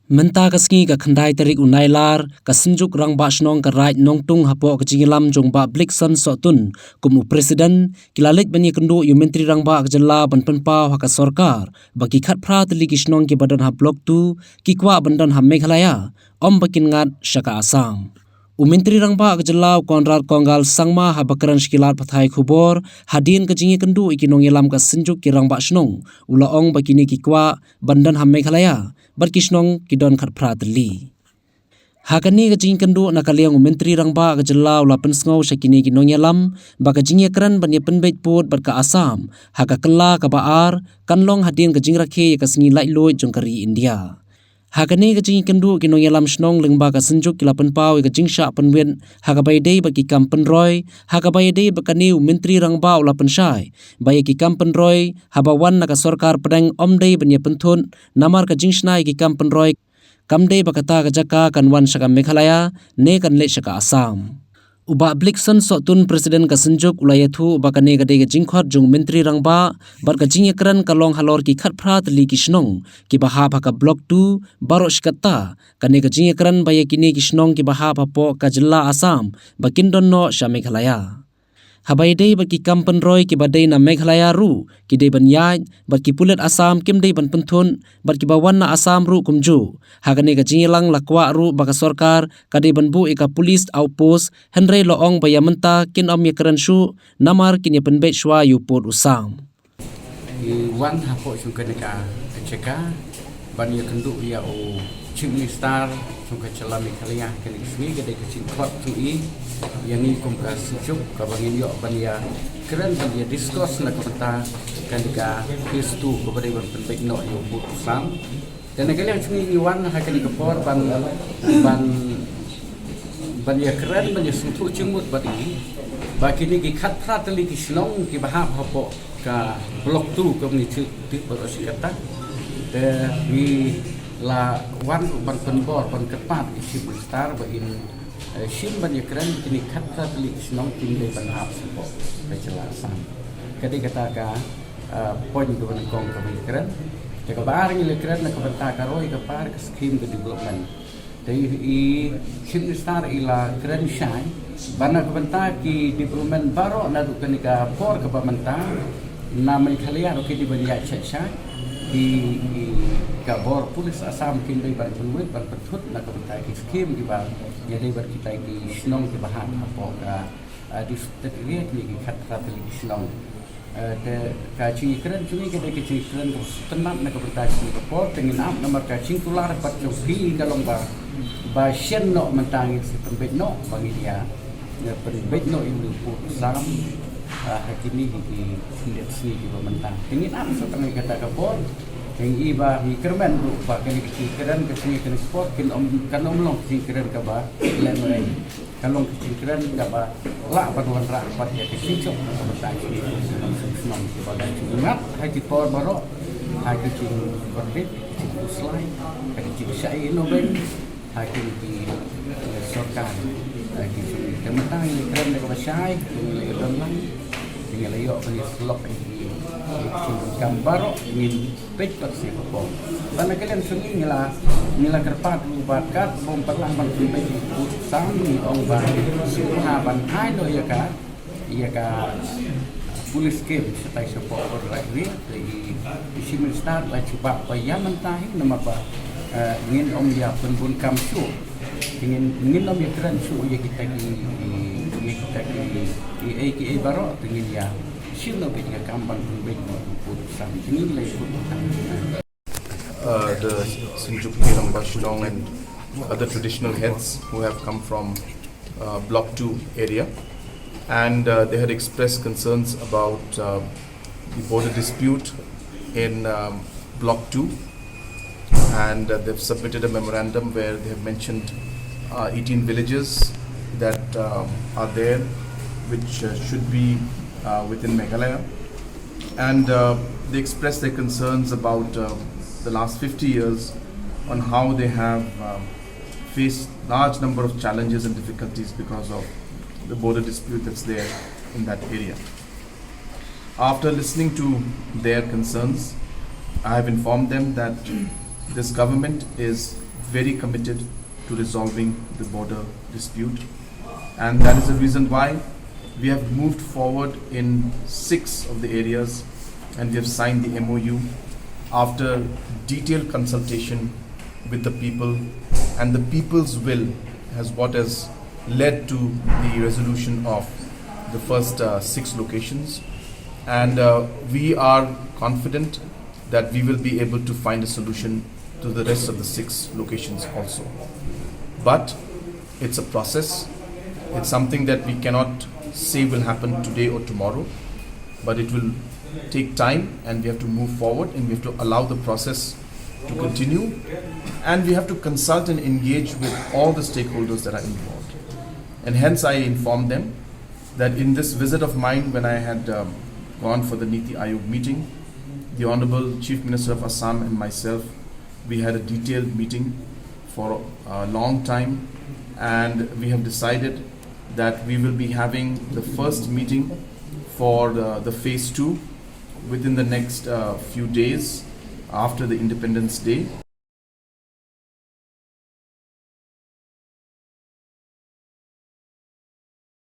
Menta kasngi ka khandai tarik unailar ka sinjuk rang ba Shnong ka right nongtung hapo ka jingilam jong ba blikson sotun kumu presiden kilalik bani kendu yu menteri rang ba ka jela ban penpa ha ka sarkar baki khat phra tli ki Shnong ki badan ha blok tu ki kwa bandan ha Meghalaya om bakin ngat shaka Assam. Menteri rang ba ka jela konrad kongal sangma ha bakaran skilat pathai khubor hadin ka jingi kendu ikinong yelam ka sinjuk ki rang ba Shnong ula ong bakini ki kwa bandan ha Meghalaya barki Shnong kidon khat phra tli hakani ka jing kendu nakaliang menteri rang ba ka jela ula pensngau sakini ki nong yalam ba ka jingi kran ban ye penbet put bar ka Assam ha ka kala ka baar kanlong hadin ka jing rakhe ka singi lai loi jongkari India hakani ka jing kendu ki nong yalam Shnong lengba ka senjuk kila penpau ka jing sha penwen ha ka bai dei ba ki kam penroi ha ka bai dei ba ka ni menteri rang ba ula penshai ba ye ki kam penroi ha ba wan na ka sarkar pedang om dei ban ye penthun namar ka jing snai ki kam penroi kam dei ba kata ka jaka kan wan shaka Meghalaya ne kan le shaka Assam uba blikson sotun presiden ka senjuk ulayathu uba kane ka dei ka jingkhot jung menteri rang ba bar ka jing ekran ka long halor ki khat phra tli ki Shnong ki baha ka blok tu baro shkata kane ka jing ekran ba ye kini ki Shnong ki baha po ka jilla Assam ba kindon no sha Meghalaya habai dei ba ki kampen roi ki badai na Meghalaya ru ki dei ban yai ba ki pulet Assam kim dei ban penthun ba ki bawan na Assam ru kumju hagane ka jingilang lakwa ru ba ka sarkar ka dei ban bu eka police outpost Hynrei loong ba yamenta kin om yakran shu namar kin ye penbet shwa yu pot usam wan hapo sungkaneka cheka ban ye kendu ya o chimney star sungka chala Meghalaya kan ismi gede kecil klub tu yang ini kompres juk kabangin yo ban ya keren ban ya discuss na kata kan diga phase 2 kepada ban penbaik no yo but usam dan negara yang sini wan hakan kepor ban ya keren ban ya sentuh jemut ban ini bagi ni ki khat prat li ki Shnong ki bahap hapo ka blok 2 ke ni tu berosi kata de wi la wan ban penbor ban kepat isi besar bagi sim ban ya keren kini khat prat li Shnong tin de ban hap sepo kejelasan kadi kata ka poin tu ban kong ka keren jika bar ni le keren na ka benta ka roi ka par ka scheme ke development dei i sim star ila keren shine bana ka benta ki development baro na du ka por ka banta na Meghalaya ro ki di ban ya chacha di kabor polis Assam kin dei ban penwet ban petut na ka benta ki scheme di ba ya dei bar kita ki Shnong ki bahan apo ka di setiap ni khat khat li Shnong de kaji keren cumi ke de kaji keren tenam na ka benta ki kapor tengin am nomor kaji tular pat jo fi dalam ba shen no mentang si penbet no bagi dia penbet no ini Assam hakini di lihat sini di mentang tengin am setengah kata kapor yang iba hi kermen ru ba kini keren ke sini kena sport kin om kan om long si keren ka ba len lai kalong kecil keren ka ba la paduan ra pat ya ke sini cok ka ba ki senang ki ba dan ingat hai ti por baro hai ki cing korbit cing slide hai ki syai no ben hai ki sorkan hai ki kementang ni keren ka ba syai ni le lang tinggal yo beli slok ini gambar ingin pecot si po karena kalian sungi nila kerpat bakat bom perlang ban pembeli usang ni ong ban suha ban hai no ya ka police game setai support right di sini start la cuba payah mentahin nama ba ingin om dia penbun kam su ingin om ya keren su ya kita ki baro ingin ya the Sinjukti Rangba Shnong and other traditional heads who have come from Block 2 area, and they had expressed concerns about the border dispute in Block 2, and they've submitted a memorandum where they have mentioned 18 villages that are there which should be within Meghalaya, and they expressed their concerns about the last 50 years on how they have faced large number of challenges and difficulties because of the border dispute that's there in that area. After listening to their concerns, I have informed them that this government is very committed to resolving the border dispute, and that is the reason why we have moved forward in 6 of the areas, and we have signed the MOU after detailed consultation with the people, and the people's will has led to the resolution of the first 6 locations, and we are confident that we will be able to find a solution to the rest of the 6 locations also. But it's a process. It's something that we cannot say will happen today or tomorrow, but it will take time, and we have to move forward, and we have to allow the process to continue, and we have to consult and engage with all the stakeholders that are involved. And hence I informed them that in this visit of mine, when I had gone for the Niti Aayog meeting, the Honorable Chief Minister of Assam and myself, we had a detailed meeting for a long time, and we have decided that we will be having the first meeting for the phase 2 within the next few days after the Independence Day.